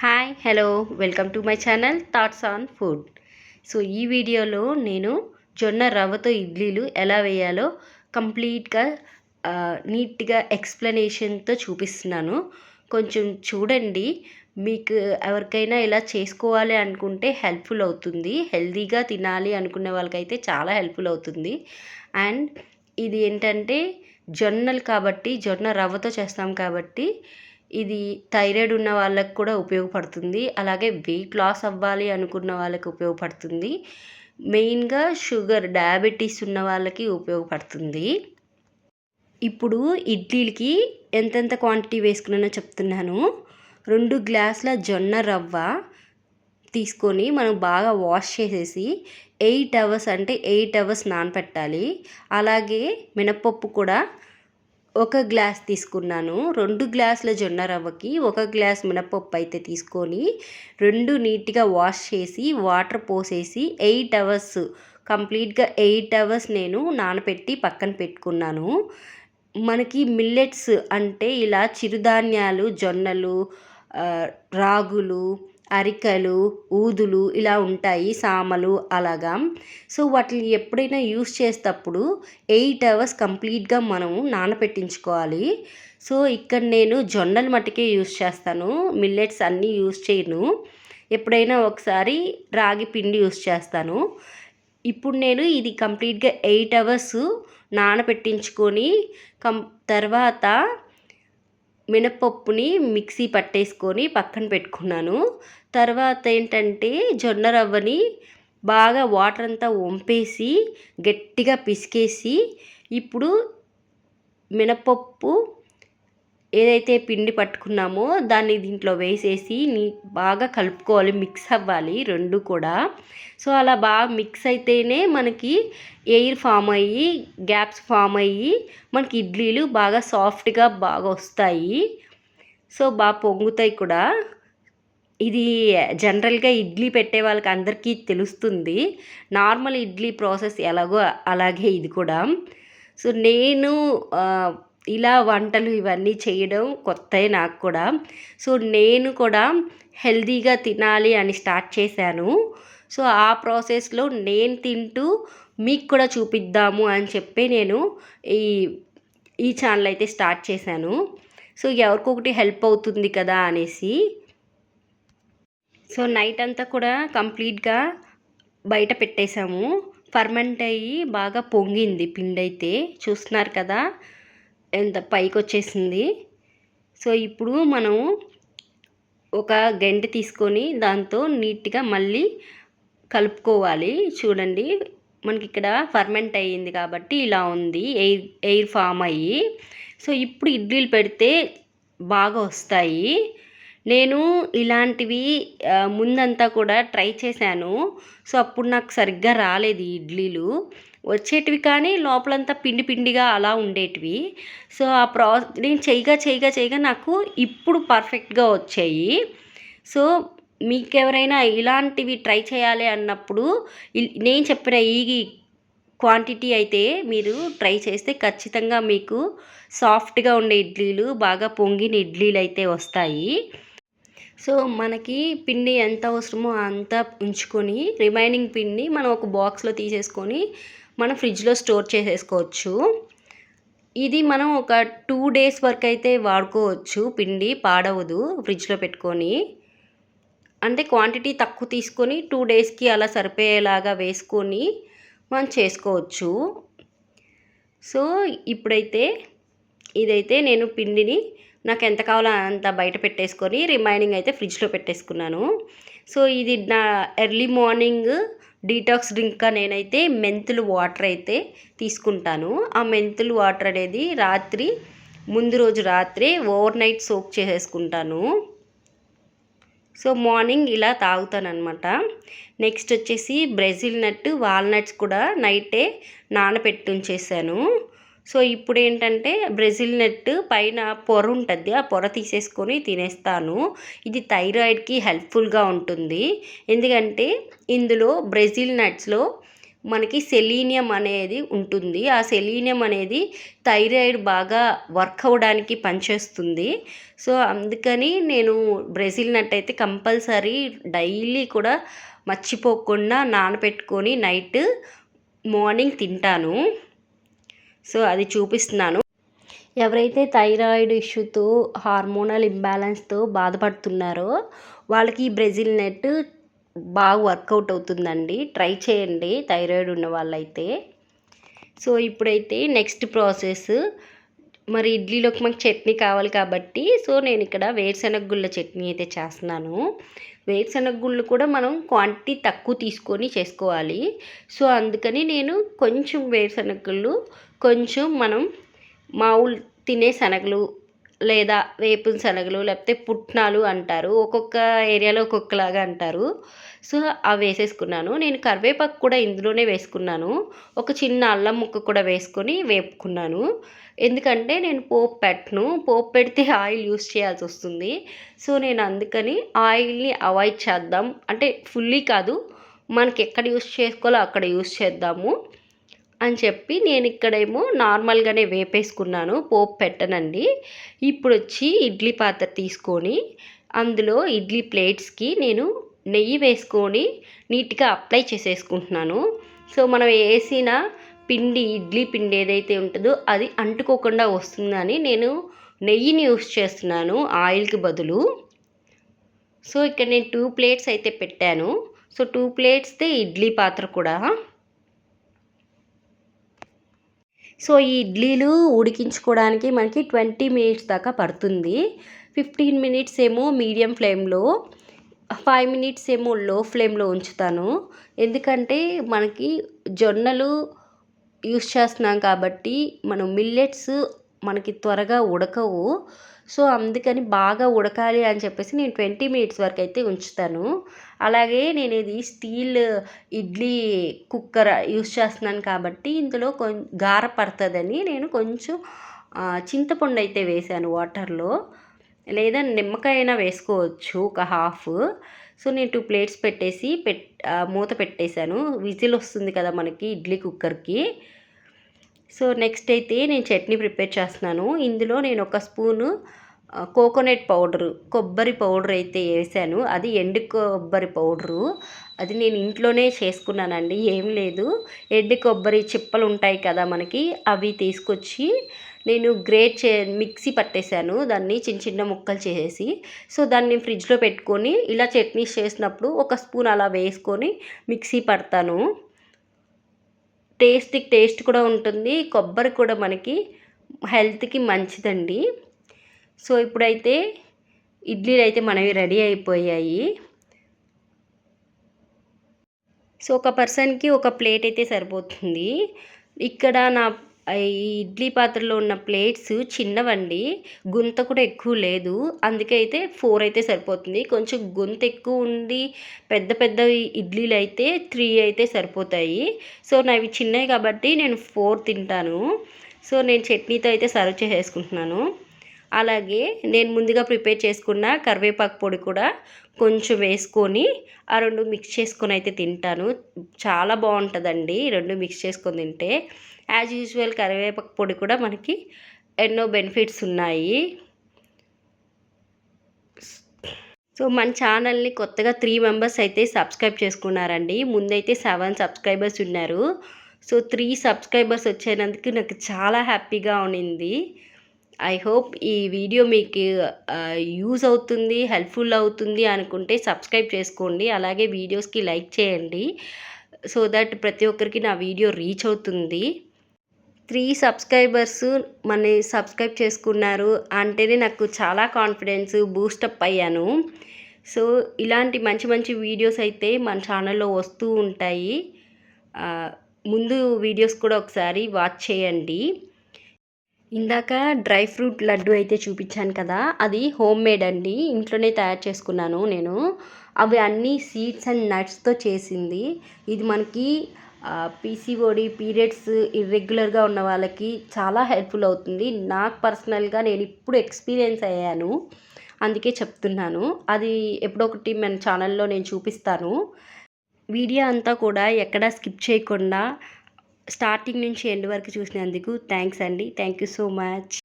Hi hello welcome to my channel thoughts on food. So ఈ వీడియోలో నేను జొన్న రవ్వతో ఇడ్లీలు ఎలా వేయాలో కంప్లీట్గా నీట్గా ఎక్స్ప్లెనేషన్తో చూపిస్తున్నాను. కొంచెం చూడండి. మీకు ఎవరికైనా ఇలా చేసుకోవాలి అనుకుంటే హెల్ప్ఫుల్ అవుతుంది. హెల్తీగా తినాలి అనుకునే వాళ్ళకైతే చాలా హెల్ప్ఫుల్ అవుతుంది. అండ్ ఇది ఏంటంటే జొన్నలు కాబట్టి జొన్న రవ్వతో చేస్తాం కాబట్టి ఇది థైరాయిడ్ ఉన్న వాళ్ళకి కూడా ఉపయోగపడుతుంది. అలాగే వెయిట్ లాస్ అవ్వాలి అనుకున్న వాళ్ళకి ఉపయోగపడుతుంది. మెయిన్గా షుగర్ డయాబెటీస్ ఉన్న వాళ్ళకి ఉపయోగపడుతుంది. ఇప్పుడు ఇడ్లీలకి ఎంతెంత క్వాంటిటీ వేసుకున్నానో చెప్తున్నాను. 2 గ్లాసుల జొన్న రవ్వ తీసుకొని మనం బాగా వాష్ చేసేసి 8 అవర్స్ అంటే 8 అవర్స్ నానపెట్టాలి. అలాగే మినపప్పు కూడా 1 గ్లాస్ తీసుకున్నాను. 2 గ్లాసుల జొన్న రవ్వకి 1 గ్లాస్ మినపప్పు అయితే తీసుకొని 2 నీట్గా వాష్ చేసి వాటర్ పోసేసి 8 అవర్స్ కంప్లీట్గా 8 అవర్స్ నేను నానపెట్టి పక్కన పెట్టుకున్నాను. మనకి మిల్లెట్స్ అంటే ఇలా చిరుధాన్యాలు జొన్నలు, రాగులు, అరికలు, ఊదులు ఇలా ఉంటాయి, సామలు అలాగా. సో వాటిని ఎప్పుడైనా యూస్ చేసేటప్పుడు 8 అవర్స్ కంప్లీట్గా మనము నానపెట్టించుకోవాలి. సో ఇక్కడ నేను జొన్నల మట్టుకే యూస్ చేస్తాను, మిల్లెట్స్ అన్నీ యూస్ చేయను. ఎప్పుడైనా ఒకసారి రాగి పిండి యూస్ చేస్తాను. ఇప్పుడు నేను ఇది కంప్లీట్గా 8 అవర్స్ నానపెట్టించుకొని తర్వాత మినపప్పుని మిక్సీ పట్టేసుకొని పక్కన పెట్టుకున్నాను. తర్వాత ఏంటంటే జొన్న రవ్వని బాగా వాటర్ అంతా వంపేసి గట్టిగా పిసికేసి ఇప్పుడు మినపప్పు ఏదైతే పిండి పట్టుకున్నామో దాన్ని దీంట్లో వేసేసి బాగా కలుపుకోవాలి, మిక్స్ అవ్వాలి 2 కూడా. సో అలా బాగా మిక్స్ అయితేనే మనకి ఎయిర్ ఫామ్ అయ్యి గ్యాప్స్ ఫామ్ అయ్యి మనకి ఇడ్లీలు బాగా సాఫ్ట్గా బాగా వస్తాయి. సో బాగా పొంగుతాయి కూడా. ఇది జనరల్గా ఇడ్లీ పెట్టే వాళ్ళకి అందరికీ తెలుస్తుంది. నార్మల్ ఇడ్లీ ప్రాసెస్ ఎలాగో అలాగే ఇది కూడా. సో నేను ఇలా వంటలు ఇవన్నీ చేయడం కొత్తే నాకు కూడా. సో నేను కూడా హెల్తీగా తినాలి అని స్టార్ట్ చేశాను. సో ఆ ప్రాసెస్లో నేను తింటూ మీకు కూడా చూపిద్దాము అని చెప్పి నేను ఈ ఛానల్ అయితే స్టార్ట్ చేశాను. సో ఎవరికొకటి హెల్ప్ అవుతుంది కదా అనేసి. సో నైట్ అంతా కూడా కంప్లీట్గా బయట పెట్టేశాము. ఫర్మెంట్ అయ్యి బాగా పొంగింది పిండి అయితే, చూస్తున్నారు కదా ఎంత పైకి వచ్చేసింది. సో ఇప్పుడు మనం ఒక గంటె తీసుకొని దాంతో నీట్గా మళ్ళీ కలుపుకోవాలి. చూడండి మనకి ఇక్కడ ఫర్మెంట్ అయ్యింది కాబట్టి ఇలా ఉంది, ఎయిర్ ఫామ్ అయ్యి. సో ఇప్పుడు ఇడ్లీలు పెడితే బాగా వస్తాయి. నేను ఇలాంటివి ముందంతా కూడా ట్రై చేశాను. సో అప్పుడు నాకు సరిగ్గా రాలేదు ఇడ్లీలు, వచ్చేటివి కానీ లోపలంతా పిండి పిండిగా అలా ఉండేటివి. సో నేను చేయగా నాకు ఇప్పుడు పర్ఫెక్ట్గా వచ్చాయి. సో మీకెవరైనా ఇలాంటివి ట్రై చేయాలి అన్నప్పుడు నేను చెప్పిన ఈ క్వాంటిటీ అయితే మీరు ట్రై చేస్తే ఖచ్చితంగా మీకు సాఫ్ట్గా ఉండే ఇడ్లీలు, బాగా పొంగిన ఇడ్లీలు అయితే వస్తాయి. సో మనకి పిండి ఎంత అవసరమో అంత ఉంచుకొని రిమైనింగ్ పిండి మనం ఒక బాక్స్లో తీసేసుకొని మనం ఫ్రిడ్జ్లో స్టోర్ చేసేసుకోవచ్చు. ఇది మనం ఒక 2 డేస్ వరకు అయితే వాడుకోవచ్చు. పిండి పాడవదు ఫ్రిడ్జ్లో పెట్టుకొని. అంటే క్వాంటిటీ తక్కువ తీసుకొని 2 డేస్కి అలా సరిపోయేలాగా వేసుకొని మనం చేసుకోవచ్చు. సో ఇప్పుడైతే ఇదైతే నేను పిండిని నాకు ఎంత కావాలో అంత బయట పెట్టేసుకొని రిమైనింగ్ అయితే ఫ్రిడ్జ్లో పెట్టేసుకున్నాను. సో ఇది నా ఎర్లీ మార్నింగ్ డీటాక్స్ డ్రింక్గా నేనైతే మెంతులు వాటర్ అయితే తీసుకుంటాను. ఆ మెంతులు వాటర్ అనేది ముందు రోజు రాత్రి ఓవర్ నైట్ సోక్ చేసేసుకుంటాను. సో మార్నింగ్ ఇలా తాగుతాను అనమాట. నెక్స్ట్ వచ్చేసి బ్రెజిల్ నట్, వాల్నట్స్ కూడా నైటే నానబెట్టి ఉంచేసాను. సో ఇప్పుడు ఏంటంటే బ్రెజిల్ నట్ పైన పొర ఉంటుంది, ఆ పొర తీసేసుకొని తినేస్తాను. ఇది థైరాయిడ్కి హెల్ప్ఫుల్గా ఉంటుంది. ఎందుకంటే ఇందులో బ్రెజిల్ నట్స్లో మనకి సెలీనియం అనేది ఉంటుంది. ఆ సెలీనియం అనేది థైరాయిడ్ బాగా వర్క్ అవ్వడానికి పనిచేస్తుంది. సో అందుకని నేను బ్రెజిల్ నట్ అయితే కంపల్సరీ డైలీ కూడా మర్చిపోకుండా నానబెట్టుకొని నైట్ మార్నింగ్ తింటాను. సో అది చూపిస్తున్నాను. ఎవరైతే థైరాయిడ్ ఇష్యూతో హార్మోనల్ ఇంబ్యాలెన్స్తో బాధపడుతున్నారో వాళ్ళకి ఈ బ్రెజిల్ నట్ బాగా వర్కౌట్ అవుతుందండి. ట్రై చేయండి థైరాయిడ్ ఉన్న వాళ్ళైతే. సో ఇప్పుడైతే నెక్స్ట్ ప్రాసెస్, మరి ఇడ్లీలోకి మాకు చట్నీ కావాలి కాబట్టి సో నేను ఇక్కడ వేరుశనగ గుళ్ళ చట్నీ అయితే చేస్తున్నాను. వేరుశనగ గుళ్ళు కూడా మనం క్వాంటిటీ తక్కువ తీసుకొని చేసుకోవాలి. సో అందుకని నేను కొంచెం వేరుశనగ గుళ్ళు, కొంచెం మనం మామూలు తినే శనగలు లేదా వేపున శనగలు లేకపోతే పుట్నాలు అంటారు, ఒక్కొక్క ఏరియాలో ఒక్కొక్కలాగా అంటారు. సో అవి వేసేసుకున్నాను. నేను కరివేపాకు కూడా ఇందులోనే వేసుకున్నాను. ఒక చిన్న అల్లం ముక్క కూడా వేసుకొని వేపుకున్నాను. ఎందుకంటే నేను పోపు పెట్టను, పోపు పెడితే ఆయిల్ యూస్ చేయాల్సి వస్తుంది. సో నేను అందుకని ఆయిల్ని అవాయిడ్ చేద్దాం, అంటే ఫుల్లీ కాదు, మనకి ఎక్కడ యూస్ చేసుకోవాలో అక్కడ యూస్ చేద్దాము అని చెప్పి నేను ఇక్కడేమో నార్మల్గానే వేపేసుకున్నాను, పోపు పెట్టనండి. ఇప్పుడు వచ్చి ఇడ్లీ పాత్ర తీసుకొని అందులో ఇడ్లీ ప్లేట్స్కి నేను నెయ్యి వేసుకొని నీట్గా అప్లై చేసేసుకుంటున్నాను. సో మనం వేసిన పిండి, ఇడ్లీ పిండి ఏదైతే ఉంటుందో అది అంటుకోకుండా వస్తుందని నేను నెయ్యిని యూస్ చేస్తున్నాను ఆయిల్కి బదులు. సో ఇక్కడ నేను 2 ప్లేట్స్ అయితే పెట్టాను. సో 2 ప్లేట్స్దే ఇడ్లీ పాత్ర కూడా. సో ఈ ఇడ్లీలు ఉడికించుకోవడానికి మనకి 20 మినిట్స్ దాకా పడుతుంది. 15 మినిట్స్ ఏమో మీడియం ఫ్లేమ్లో, 5 మినిట్స్ ఏమో లో ఫ్లేమ్లో ఉంచుతాను. ఎందుకంటే మనకి జొన్నలు యూస్ చేస్తున్నాం కాబట్టి మనం మిల్లెట్స్ మనకి త్వరగా ఉడకవు. సో అందుకని బాగా ఉడకాలి అని చెప్పేసి నేను 20 మినిట్స్ వరకు అయితే ఉంచుతాను. అలాగే నేను ఇది స్టీల్ ఇడ్లీ కుక్కర్ యూస్ చేస్తున్నాను కాబట్టి ఇందులో గార పడుతుందని నేను కొంచెం చింతపండు అయితే వేసాను వాటర్లో, లేదా నిమ్మకాయ అయినా వేసుకోవచ్చు ఒక హాఫ్. సో నేను 2 ప్లేట్స్ పెట్టేసి మూత పెట్టేశాను. విజిల్ వస్తుంది కదా మనకి ఇడ్లీ కుక్కర్కి. సో నెక్స్ట్ అయితే నేను చట్నీ ప్రిపేర్ చేస్తున్నాను. ఇందులో నేను ఒక స్పూను కోకోనట్ పౌడరు, కొబ్బరి పౌడర్ అయితే వేసాను. అది ఎండు కొబ్బరి పౌడరు, అది నేను ఇంట్లోనే చేసుకున్నానండి. ఏం లేదు, ఎండు కొబ్బరి చిప్పలు ఉంటాయి కదా మనకి, అవి తీసుకొచ్చి నేను మిక్సీ పట్టేశాను దాన్ని చిన్న చిన్న ముక్కలు చేసేసి. సో దాన్ని ఫ్రిడ్జ్లో పెట్టుకొని ఇలా చట్నీస్ చేసినప్పుడు ఒక స్పూన్ అలా వేసుకొని మిక్సీ పడతాను. టేస్ట్ కూడా ఉంటుంది, కొబ్బరి కూడా మనకి హెల్త్కి మంచిదండి. సో ఇప్పుడైతే ఇడ్లీలు అయితే మనవి రెడీ అయిపోయాయి. సో ఒక పర్సన్కి ఒక ప్లేట్ అయితే సరిపోతుంది. ఇక్కడ నా ఈ ఇడ్లీ పాత్రలో ఉన్న ప్లేట్స్ చిన్నవండి, గుంత కూడా ఎక్కువ లేదు, అందుకే అయితే 4 అయితే సరిపోతుంది. కొంచెం గుంత ఎక్కువ ఉండి పెద్ద పెద్ద ఇడ్లీలు అయితే 3 అయితే సరిపోతాయి. సో నావి చిన్నవి కాబట్టి నేను 4 తింటాను. సో నేను చట్నీతో అయితే సర్వ్ చేసేసుకుంటున్నాను. అలాగే నేను ముందుగా ప్రిపేర్ చేసుకున్న కరివేపాకు పొడి కూడా కొంచెం వేసుకొని ఆ 2 మిక్స్ చేసుకొని అయితే తింటాను. చాలా బాగుంటుందండి 2 మిక్స్ చేసుకొని తింటే. యాజ్ యూజువల్ కరివేపాకు పొడి కూడా మనకి ఎన్నో బెనిఫిట్స్ ఉన్నాయి. సో మన ఛానల్ని కొత్తగా 3 మెంబర్స్ అయితే సబ్స్క్రైబ్ చేసుకున్నారండి. ముందైతే 7 సబ్స్క్రైబర్స్ ఉన్నారు. సో 3 సబ్స్క్రైబర్స్ వచ్చేందుకు నాకు చాలా హ్యాపీగా ఉన్నింది. ఐ హోప్ ఈ వీడియో మీకు యూజ్ అవుతుంది, హెల్ప్ఫుల్ అవుతుంది అనుకుంటే సబ్స్క్రైబ్ చేసుకోండి. అలాగే వీడియోస్కి లైక్ చేయండి, సో దట్ ప్రతి ఒక్కరికి నా వీడియో రీచ్ అవుతుంది. 3 సబ్స్క్రైబర్స్ మన సబ్స్క్రైబ్ చేసుకున్నారు అంటేనే నాకు చాలా కాన్ఫిడెన్స్ బూస్టప్ అయ్యాను. సో ఇలాంటి మంచి మంచి వీడియోస్ అయితే మన ఛానల్లో వస్తూ ఉంటాయి. ముందు వీడియోస్ కూడా ఒకసారి వాచ్ చేయండి. ఇందాక డ్రై ఫ్రూట్ లడ్డు అయితే చూపించాను కదా, అది హోమ్ మేడ్ అండి, ఇంట్లోనే తయారు చేసుకున్నాను నేను. అవి అన్నీ సీడ్స్ అండ్ నట్స్తో చేసింది. ఇది మనకి పీసీఓడి పీరియడ్స్ ఇర్రెగ్యులర్గా ఉన్న వాళ్ళకి చాలా హెల్ప్ఫుల్ అవుతుంది. నాకు పర్సనల్గా నేను ఇప్పుడు ఎక్స్పీరియన్స్ అయ్యాను, అందుకే చెప్తున్నాను. అది ఎప్పుడొకటి మన ఛానల్లో నేను చూపిస్తాను. వీడియో అంతా కూడా ఎక్కడా స్కిప్ చేయకుండా స్టార్టింగ్ నుంచి ఎండ్ వరకు చూసినందుకు థ్యాంక్స్ అండి. Thank you so much.